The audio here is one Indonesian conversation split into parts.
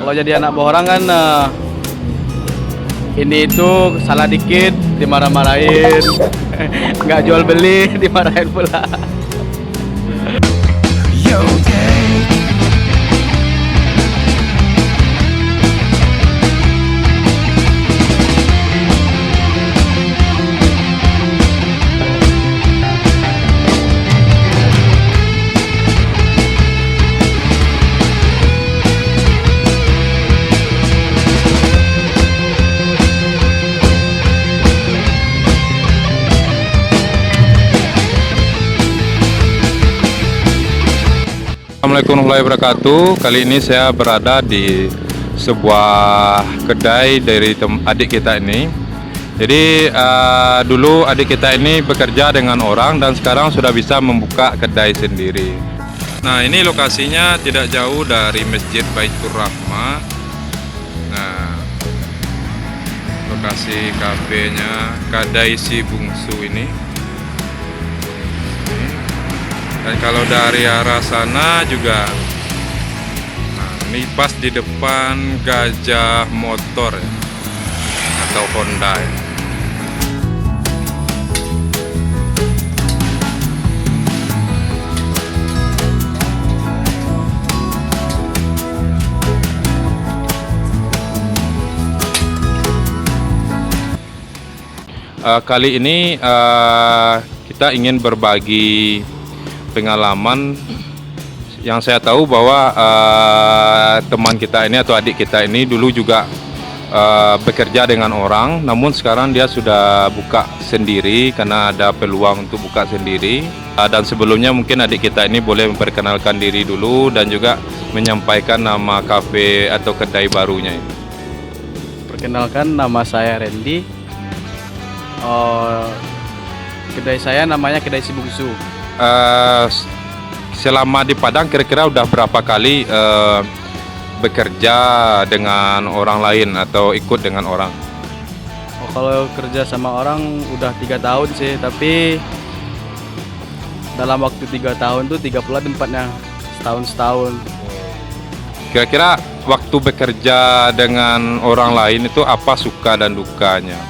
Kalau jadi anak buah orang kan ini itu salah dikit dimarah-marahin, nggak jual beli dimarahin pula. Assalamualaikum warahmatullahi wabarakatuh. Kali ini saya berada di sebuah kedai dari adik kita ini. Jadi dulu adik kita ini bekerja dengan orang dan sekarang sudah bisa membuka kedai sendiri. Nah, ini lokasinya tidak jauh dari Masjid Baitur Rahmah. Nah, lokasi kafenya Kedai Si Bungsu ini. Dan kalau dari arah sana juga, nah ini pas di depan Gajah Motor ya, atau Honda ya. Kali ini kita ingin berbagi pengalaman yang saya tahu bahwa teman kita ini atau adik kita ini dulu juga bekerja dengan orang, namun sekarang dia sudah buka sendiri karena ada peluang untuk buka sendiri. Dan sebelumnya mungkin adik kita ini boleh memperkenalkan diri dulu dan juga menyampaikan nama kafe atau kedai barunya ini. Perkenalkan, nama saya Randy. Kedai saya namanya Kedai Si Bungsu. Selama di Padang kira-kira udah berapa kali bekerja dengan orang lain atau ikut dengan orang? Kalau kerja sama orang udah 3 tahun sih, tapi dalam waktu 3 tahun tuh 3 pula tempatnya, setahun. Kira-kira waktu bekerja dengan orang lain itu apa suka dan dukanya?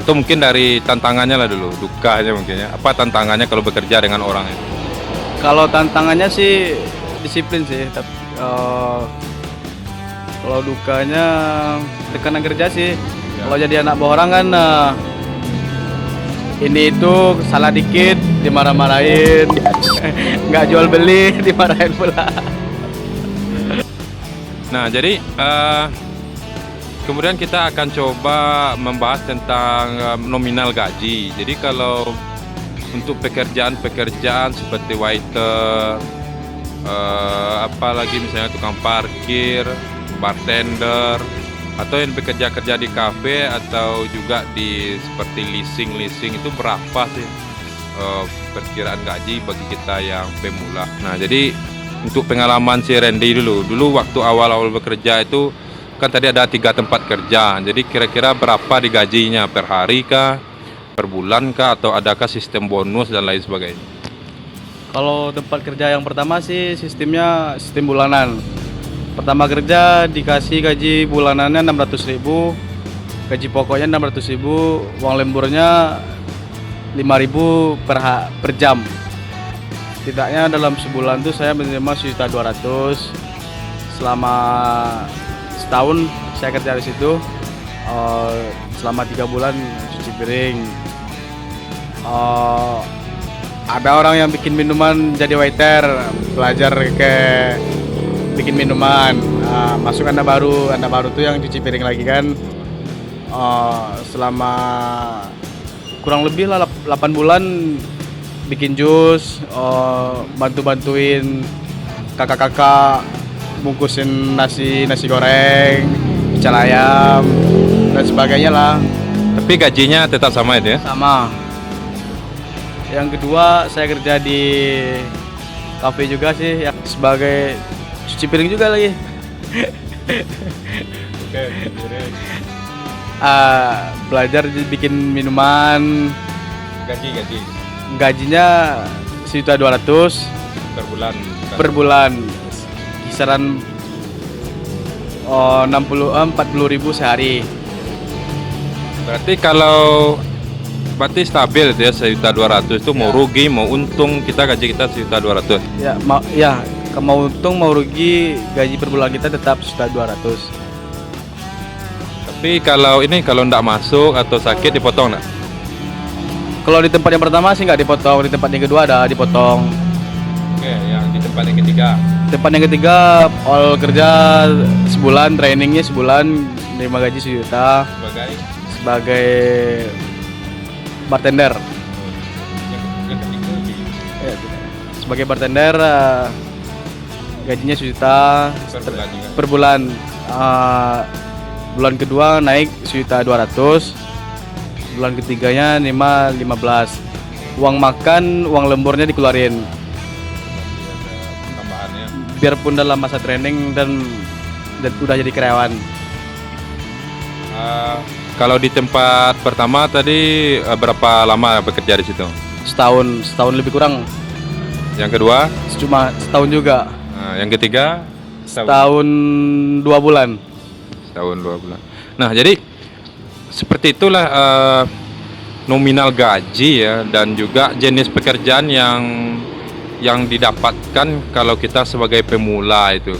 Itu mungkin dari tantangannya lah dulu, dukanya mungkin ya. Apa tantangannya kalau bekerja dengan orang itu? Kalau tantangannya sih disiplin sih, tapi kalau dukanya tekanan kerja sih. Kalau jadi anak buah orang kan ini itu salah dikit dimarah-marahin, nggak jual beli dimarahin pula. Nah, jadi kemudian kita akan coba membahas tentang nominal gaji. Jadi kalau untuk pekerjaan seperti waiter, apalagi misalnya tukang parkir, bartender, atau yang bekerja di kafe atau juga di seperti leasing itu berapa sih perkiraan gaji bagi kita yang pemula? Nah, jadi untuk pengalaman si Randy dulu waktu awal-awal bekerja itu kan tadi ada 3 tempat kerja. Jadi kira-kira berapa digajinya, per hari kah, per bulan kah, atau adakah sistem bonus dan lain sebagainya? Kalau tempat kerja yang pertama sih sistemnya sistem bulanan. Pertama kerja dikasih gaji bulanannya 600.000, gaji pokoknya 600.000, uang lemburnya 5.000 per jam. Tidaknya dalam sebulan tuh saya menerima 1.200.000. Selama setahun saya kerja di situ, selama 3 bulan cuci piring. Ada orang yang bikin minuman jadi waiter, belajar ke bikin minuman. Masuk anak baru tuh yang cuci piring lagi kan. Selama kurang lebih lah 8 bulan bikin jus, bantuin kakak-kakak bungkusin nasi goreng, pecel ayam dan sebagainya lah. Tapi gajinya tetap sama itu ya? Sama. Yang kedua saya kerja di kafe juga sih, ya, sebagai cuci piring juga lagi. Belajar bikin minuman. Gajinya 1.200.000 per bulan. Per bulan. Kisaran Oh, 40.000 sehari. Berarti kalau berarti stabil itu ya 1.200.000 itu mau rugi mau untung gaji kita 1.200.000. Ya, mau untung mau rugi gaji per bulan kita tetap 1.200.000. Tapi kalau nggak masuk atau sakit dipotong nggak? Kalau di tempat yang pertama sih nggak dipotong, di tempat yang kedua ada dipotong. Oke, yang di tempat yang ketiga. Tempat yang ketiga all kerja sebulan, trainingnya sebulan, terima gaji 1 juta sebagai bartender. Yang ketiga Ya, sebagai bartender gajinya 1 juta per bulan. Bulan kedua naik 1.200.000, bulan ketiganya 15. Uang makan, uang lemburnya dikeluarin. tambahannya. Biarpun dalam masa training dan udah jadi karyawan. Kalau di tempat pertama tadi berapa lama bekerja di situ? Setahun lebih kurang. Yang kedua? Cuma setahun juga. Yang ketiga? Setahun 2 bulan. Setahun 2 bulan. Nah, jadi seperti itulah nominal gaji ya, dan juga jenis pekerjaan yang didapatkan kalau kita sebagai pemula itu,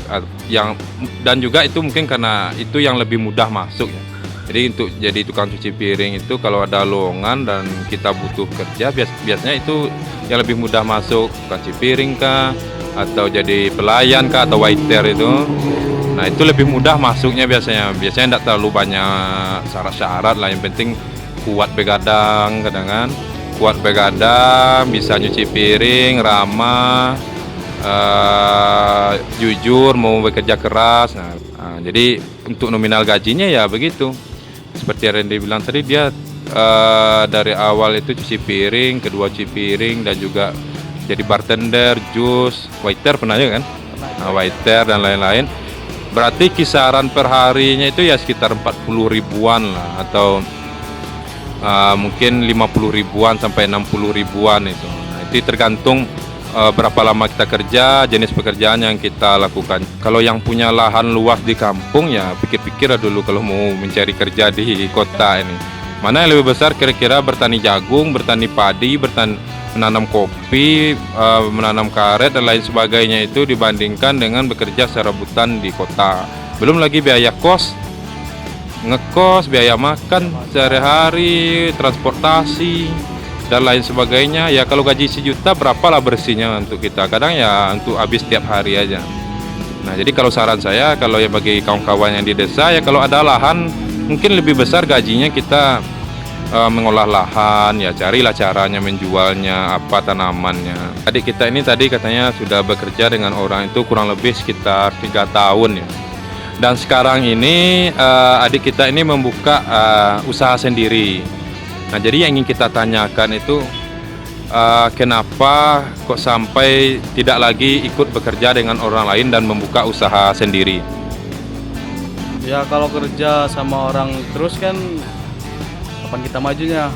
dan juga itu mungkin karena itu yang lebih mudah masuk ya. Jadi untuk jadi tukang cuci piring itu kalau ada lowongan dan kita butuh kerja, biasanya itu yang lebih mudah masuk, tukang cuci piring kah, atau jadi pelayan kah, atau waiter itu. Nah, itu lebih mudah masuknya biasanya tidak terlalu banyak syarat-syarat lah, yang penting kuat begadang, kuat begadang, bisa nyuci piring, ramah, jujur, mau bekerja keras. Nah, jadi untuk nominal gajinya ya begitu. Seperti yang Randy bilang tadi, dia dari awal itu cuci piring, kedua cuci piring, dan juga jadi bartender, jus, waiter pernah juga kan? Nah, waiter dan lain-lain. Berarti kisaran per harinya itu ya sekitar 40 ribuan lah, atau mungkin 50 ribuan sampai 60 ribuan itu. Nah, itu tergantung berapa lama kita kerja, jenis pekerjaan yang kita lakukan. Kalau yang punya lahan luas di kampung ya pikir-pikir dulu kalau mau mencari kerja di kota ini. Mana yang lebih besar kira-kira, bertani jagung, bertani padi, menanam kopi, menanam karet dan lain sebagainya itu, dibandingkan dengan bekerja serabutan di kota. Belum lagi biaya kos, ngekos, biaya makan sehari-hari, transportasi dan lain sebagainya. Ya kalau gaji 1 juta berapalah bersihnya untuk kita, kadang ya untuk habis tiap hari aja. Nah, jadi kalau saran saya, kalau ya bagi kawan-kawan yang di desa, ya kalau ada lahan mungkin lebih besar gajinya, kita mengolah lahan, ya carilah caranya menjualnya, apa tanamannya. Adik kita ini tadi katanya sudah bekerja dengan orang itu kurang lebih sekitar 3 tahun ya. Dan sekarang ini adik kita ini membuka usaha sendiri. Nah, jadi yang ingin kita tanyakan itu, kenapa kok sampai tidak lagi ikut bekerja dengan orang lain dan membuka usaha sendiri? Ya kalau kerja sama orang terus kan kapan kita majunya.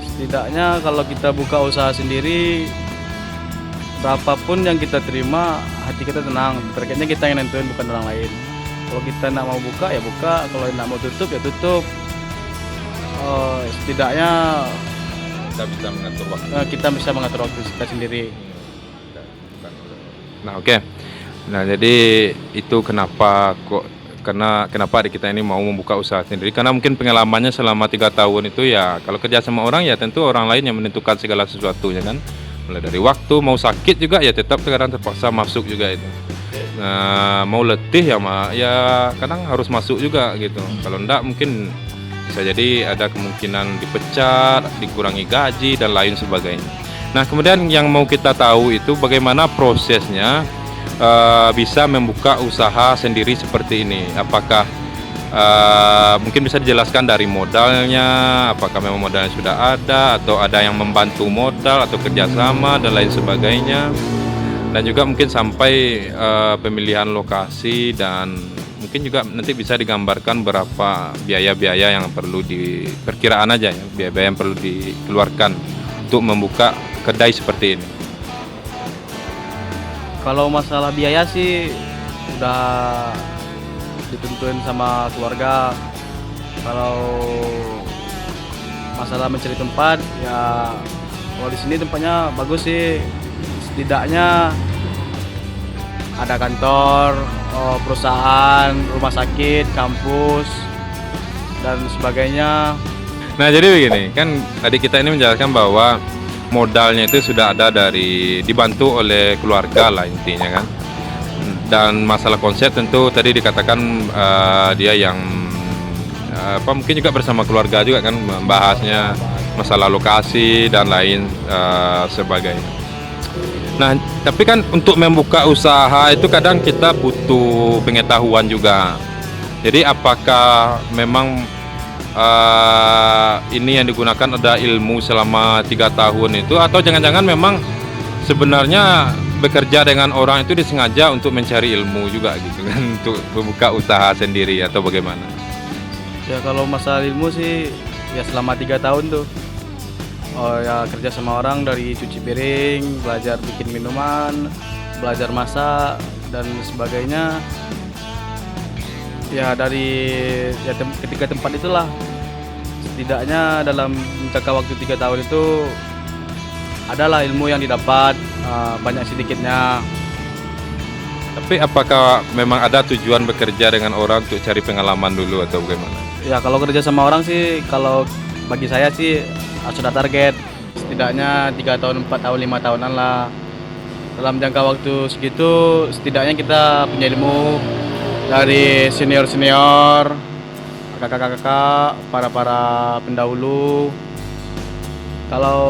Setidaknya kalau kita buka usaha sendiri, berapapun yang kita terima, hati kita tenang. Targetnya kita yang nentuin, bukan orang lain. Kalau kita nak mau buka ya buka, kalau nak mau tutup ya tutup. Setidaknya Kita bisa mengatur waktu. kita bisa mengatur waktu kita sendiri. Nah, oke. Nah, jadi itu kenapa adik kita ini mau membuka usaha sendiri, karena mungkin pengalamannya selama 3 tahun itu ya, kalau kerja sama orang ya tentu orang lain yang menentukan segala sesuatunya kan, mulai dari waktu, mau sakit juga ya tetap kadang terpaksa masuk juga itu. Nah, mau letih ya kadang harus masuk juga gitu. Kalau enggak mungkin bisa jadi ada kemungkinan dipecat, dikurangi gaji dan lain sebagainya. Nah, kemudian yang mau kita tahu itu bagaimana prosesnya bisa membuka usaha sendiri seperti ini. Apakah mungkin bisa dijelaskan dari modalnya, apakah memang modalnya sudah ada, atau ada yang membantu modal atau kerjasama dan lain sebagainya, dan juga mungkin sampai pemilihan lokasi, dan mungkin juga nanti bisa digambarkan berapa biaya-biaya yang perlu diperkiraan aja ya, biaya-biaya yang perlu dikeluarkan untuk membuka kedai seperti ini. Kalau masalah biaya sih udah ditentuin sama keluarga. Kalau masalah mencari tempat, ya kalau di sini tempatnya bagus sih. Setidaknya ada kantor, perusahaan, rumah sakit, kampus, dan sebagainya. Nah, jadi begini, kan tadi kita ini menjelaskan bahwa modalnya itu sudah ada dibantu oleh keluarga lah intinya kan. Dan masalah konsep tentu tadi dikatakan dia yang mungkin juga bersama keluarga juga kan membahasnya masalah lokasi dan lain sebagainya. Nah, tapi kan untuk membuka usaha itu kadang kita butuh pengetahuan juga. Jadi apakah memang ini yang digunakan ada ilmu selama 3 tahun itu, atau jangan-jangan memang sebenarnya bekerja dengan orang itu disengaja untuk mencari ilmu juga gitu kan, untuk membuka usaha sendiri atau bagaimana? Ya kalau masalah ilmu sih ya selama 3 tahun tuh. Ya kerja sama orang dari cuci piring, belajar bikin minuman, belajar masak dan sebagainya. Ya dari ketiga tempat itulah, setidaknya dalam jangka waktu 3 tahun itu adalah ilmu yang didapat, banyak sedikitnya. Tapi apakah memang ada tujuan bekerja dengan orang untuk cari pengalaman dulu atau bagaimana? Ya kalau kerja sama orang sih, kalau bagi saya sih sudah target setidaknya 3 tahun, 4 tahun, 5 tahunan lah. Dalam jangka waktu segitu setidaknya kita punya ilmu dari senior-senior, kakak-kakak, para pendahulu. Kalau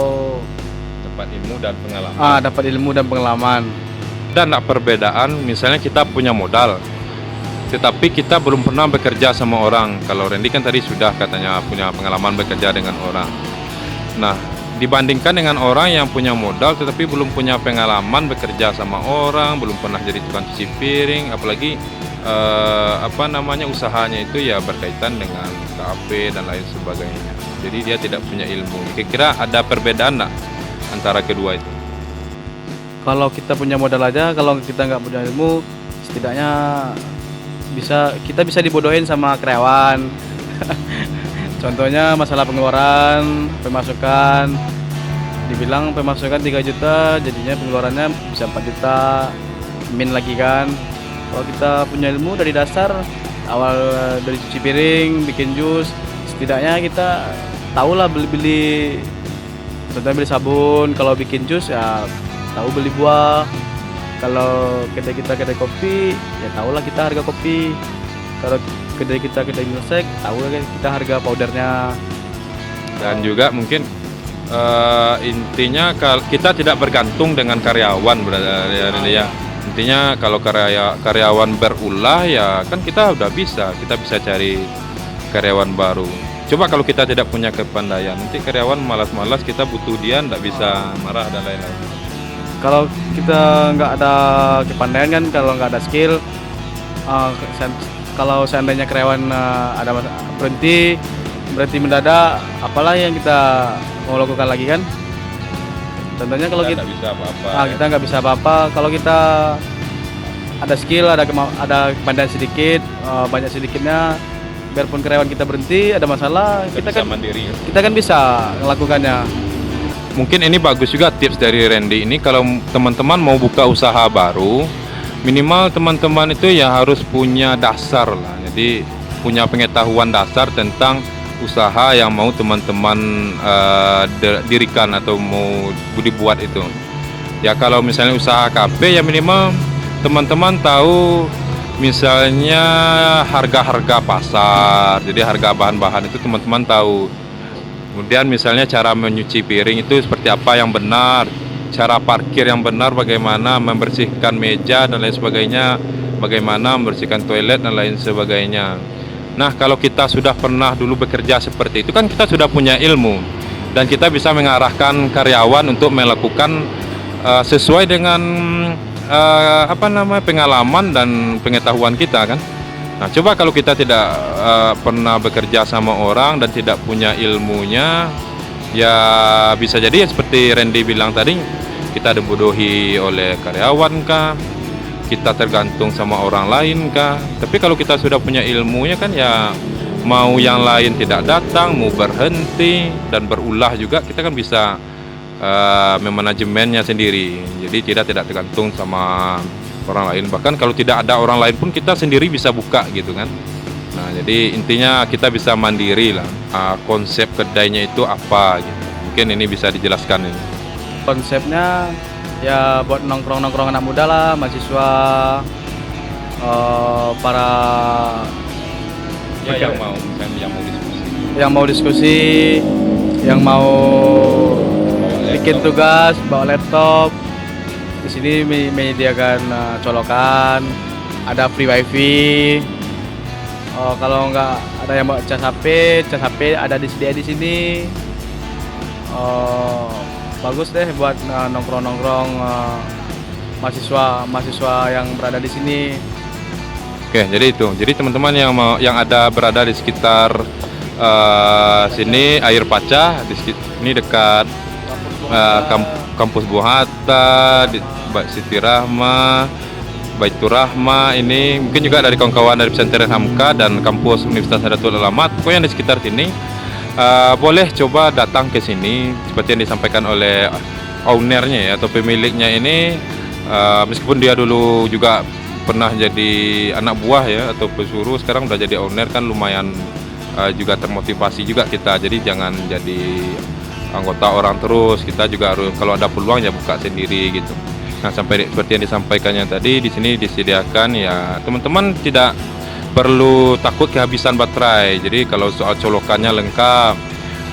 Dapat ilmu dan pengalaman. dapat ilmu dan pengalaman. Dan ada perbedaan, misalnya kita punya modal, tetapi kita belum pernah bekerja sama orang. Kalau Randy kan tadi sudah katanya punya pengalaman bekerja dengan orang. Nah, dibandingkan dengan orang yang punya modal tetapi belum punya pengalaman bekerja sama orang, belum pernah jadi tukang cuci piring, apalagi usahanya itu ya berkaitan dengan kafe dan lain sebagainya. Jadi dia tidak punya ilmu. Kira-kira ada perbedaan nggak antara kedua itu? Kalau kita punya modal aja, kalau kita nggak punya ilmu, setidaknya kita bisa dibodohin sama karyawan. Contohnya masalah pengeluaran, pemasukan. Dibilang pemasukan 3 juta, jadinya pengeluarannya bisa 4 juta, min lagi kan. Kalau kita punya ilmu dari dasar, awal dari cuci piring, bikin jus, setidaknya kita tahulah beli-beli. Contohnya beli sabun, kalau bikin jus ya tahu beli buah. Kalau kedai kopi, ya tahulah kita harga kopi. Kalau kedai milsek, tahu kita harga powdernya. Dan juga mungkin intinya kita tidak bergantung dengan karyawan berarti ya. Intinya kalau karyawan berulah ya kan kita bisa cari karyawan baru. Coba kalau kita tidak punya kepandaian, nanti karyawan malas-malas, kita butuh dia tidak bisa marah dan lain-lain. Kalau kita nggak ada kepandaian kan, kalau nggak ada skill, kalau seandainya karyawan ada berhenti mendadak, apalah yang kita mau lakukan lagi kan? Contohnya kalau kita bisa apa-apa. kita nggak bisa apa-apa. Kalau kita ada skill, ada kepandaian sedikit, banyak sedikitnya, biarpun karyawan kita berhenti, ada masalah, kita kan mandiri. Kita kan bisa melakukannya. Mungkin ini bagus juga tips dari Randy ini, kalau teman-teman mau buka usaha baru, minimal teman-teman itu ya harus punya dasar lah. Jadi punya pengetahuan dasar tentang usaha yang mau teman-teman dirikan atau mau dibuat itu. Ya kalau misalnya usaha kafe, ya minimal teman-teman tahu misalnya harga-harga pasar. Jadi harga bahan-bahan itu teman-teman tahu. Kemudian misalnya cara menyuci piring itu seperti apa yang benar, cara parkir yang benar, bagaimana membersihkan meja dan lain sebagainya, bagaimana membersihkan toilet dan lain sebagainya. Nah, kalau kita sudah pernah dulu bekerja seperti itu kan kita sudah punya ilmu dan kita bisa mengarahkan karyawan untuk melakukan sesuai dengan pengalaman dan pengetahuan kita kan. Nah, coba kalau kita tidak pernah bekerja sama orang dan tidak punya ilmunya, ya bisa jadi ya seperti Randy bilang tadi, kita dibodohi oleh karyawan kah, kita tergantung sama orang lain kah? Tapi kalau kita sudah punya ilmunya kan ya mau yang lain tidak datang, mau berhenti dan berulah juga kita kan bisa memanajemennya sendiri. Jadi tidak tergantung sama orang lain. Bahkan kalau tidak ada orang lain pun kita sendiri bisa buka gitu kan. Nah, jadi intinya kita bisa mandiri lah. Konsep kedainya itu apa gitu. Mungkin ini bisa dijelaskan ini. Konsepnya ya buat nongkrong-nongkrong anak muda lah, mahasiswa, para Ya, yang mau diskusi. yang mau diskusi, yang mau bikin tugas, bawa laptop. Di sini menyediakan colokan, ada free wifi. Kalau nggak ada yang bawa cas HP ada disediain di sini. Bagus deh buat nongkrong-nongkrong mahasiswa yang berada di sini. Oke, jadi itu. Jadi teman-teman yang berada di sekitar sini Air Paca, ini dekat kampus Buah Hatta, di Siti Rahma, Baitur Rahma, ini mungkin juga dari kawan-kawan dari pesantren Hamka dan kampus Universitas Hadatul Ulama. Pokoknya di sekitar sini boleh coba datang ke sini seperti yang disampaikan oleh ownernya ya, atau pemiliknya ini. Meskipun dia dulu juga pernah jadi anak buah ya atau pesuruh, sekarang udah jadi owner kan lumayan juga termotivasi juga kita. Jadi jangan jadi anggota orang terus, kita juga harus kalau ada peluang ya buka sendiri gitu. Nah, seperti yang disampaikannya tadi, di sini disediakan ya teman-teman tidak perlu takut kehabisan baterai. Jadi kalau soal colokannya lengkap,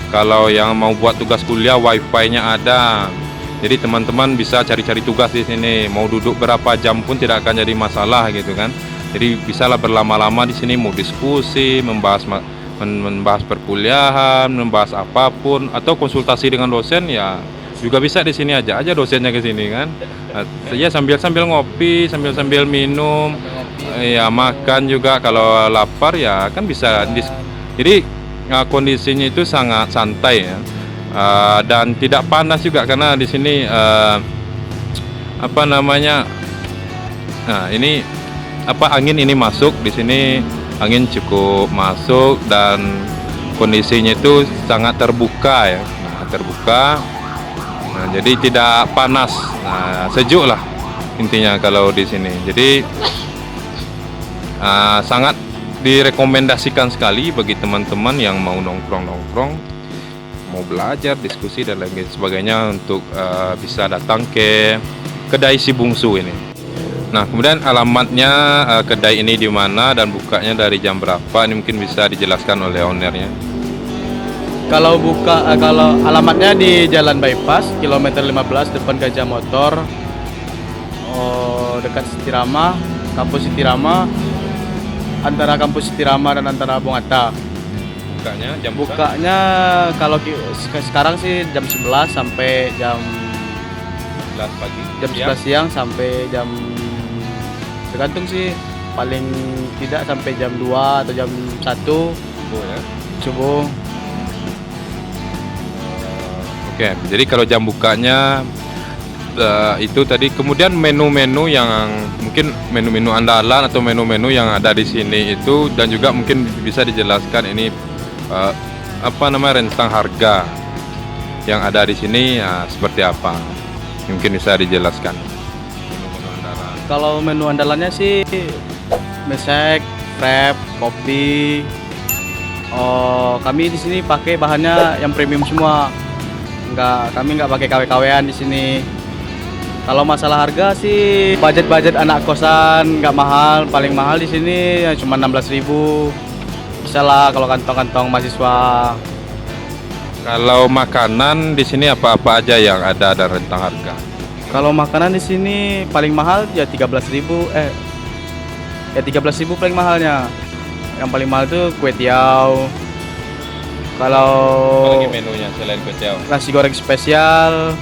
kalau yang mau buat tugas kuliah wifi-nya ada. Jadi teman-teman bisa cari-cari tugas di sini. Mau duduk berapa jam pun tidak akan jadi masalah gitu kan. Jadi bisalah berlama-lama di sini, mau diskusi, membahas perkuliahan, membahas apapun, atau konsultasi dengan dosen ya juga bisa di sini aja dosennya ke sini kan. Ya sambil ngopi, sambil minum, ya makan juga kalau lapar ya kan bisa. Jadi kondisinya itu sangat santai ya. Dan tidak panas juga karena di sini angin ini masuk di sini, angin cukup masuk dan kondisinya itu sangat terbuka ya. Terbuka. Nah, jadi tidak panas. Nah, sejuk lah intinya kalau di sini. Jadi sangat direkomendasikan sekali bagi teman-teman yang mau nongkrong, mau belajar, diskusi dan lain sebagainya untuk bisa datang ke kedai Si Bungsu ini. Nah, kemudian alamatnya kedai ini di mana dan bukanya dari jam berapa? Ini mungkin bisa dijelaskan oleh ownernya. Kalau alamatnya di Jalan Bypass, kilometer 15 depan Gajah Motor, dekat Sitirama, kampus Sitirama, antara kampus Sitirama dan antara Bung Hatta. Bukanya kalau sekarang sih jam 11 sampai jam 11 pagi. Jam 11 siang sampai jam, tergantung sih, paling tidak sampai jam 2 atau jam 1 subuh. Oke, jadi kalau jam bukanya itu tadi, kemudian menu-menu yang mungkin menu-menu andalan atau menu-menu yang ada di sini itu, dan juga mungkin bisa dijelaskan ini rentang harga yang ada di sini seperti apa, mungkin bisa dijelaskan. Kalau menu andalannya sih mesek, wrap, kopi. Kami di sini pakai bahannya yang premium semua. Kami nggak pakai KW-KW-an di sini. Kalau masalah harga sih budget anak kosan nggak mahal, paling mahal di sini ya cuma 16.000. Bisa lah kalau kantong-kantong mahasiswa. Kalau makanan di sini apa-apa aja yang ada dan rentang harga? Kalau makanan di sini paling mahal ya 13.000. Ya 13.000 paling mahalnya. Yang paling mahal tuh kue tiaw. Kalau apalagi menunya selain kue tiaw? Nasi goreng spesial,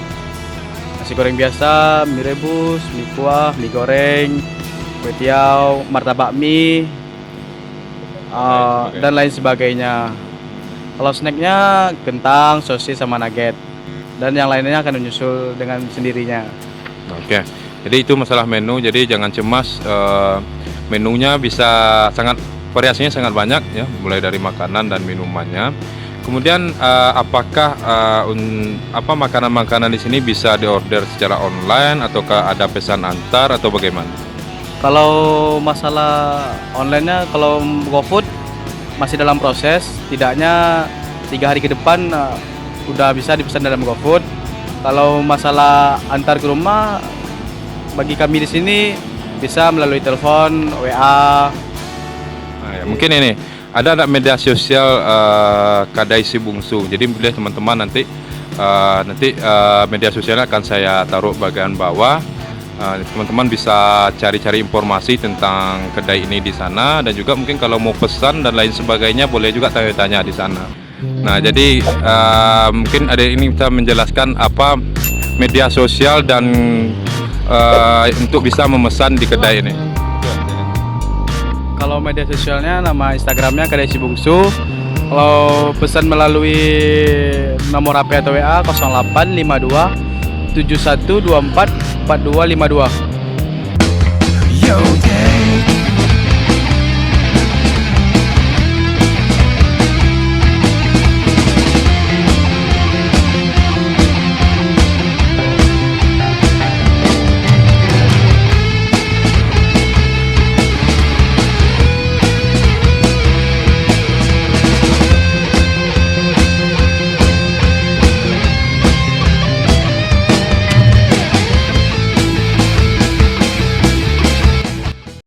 nasi goreng biasa, mie rebus, mie kuah, mie goreng, kue tiaw, martabak mie, dan lain sebagainya. Kalau snacknya kentang, sosis sama nugget, dan yang lainnya akan menyusul dengan sendirinya. Oke, Jadi itu masalah menu. Jadi jangan cemas, menunya bisa variasinya sangat banyak ya, mulai dari makanan dan minumannya. Kemudian apakah makanan-makanan di sini bisa diorder secara online ataukah ada pesan antar atau bagaimana? Kalau masalah online-nya, kalau GoFood masih dalam proses, tidaknya 3 hari ke depan udah bisa dipesan dalam GoFood. Kalau masalah antar ke rumah, bagi kami di sini bisa melalui telepon, WA. Nah, ya, mungkin ini ada media sosial Kedai Si Bungsu. Jadi boleh teman-teman nanti media sosialnya akan saya taruh bagian bawah. Teman-teman bisa cari-cari informasi tentang kedai ini di sana, dan juga mungkin kalau mau pesan dan lain sebagainya boleh juga tanya-tanya di sana. Nah, jadi mungkin ada ini kita menjelaskan apa media sosial dan untuk bisa memesan di kedai ini. Kalau media sosialnya, nama Instagramnya Kedai Si Bungsu. Kalau pesan melalui nomor HP atau WA 0852 7124 4252. Yo, gang.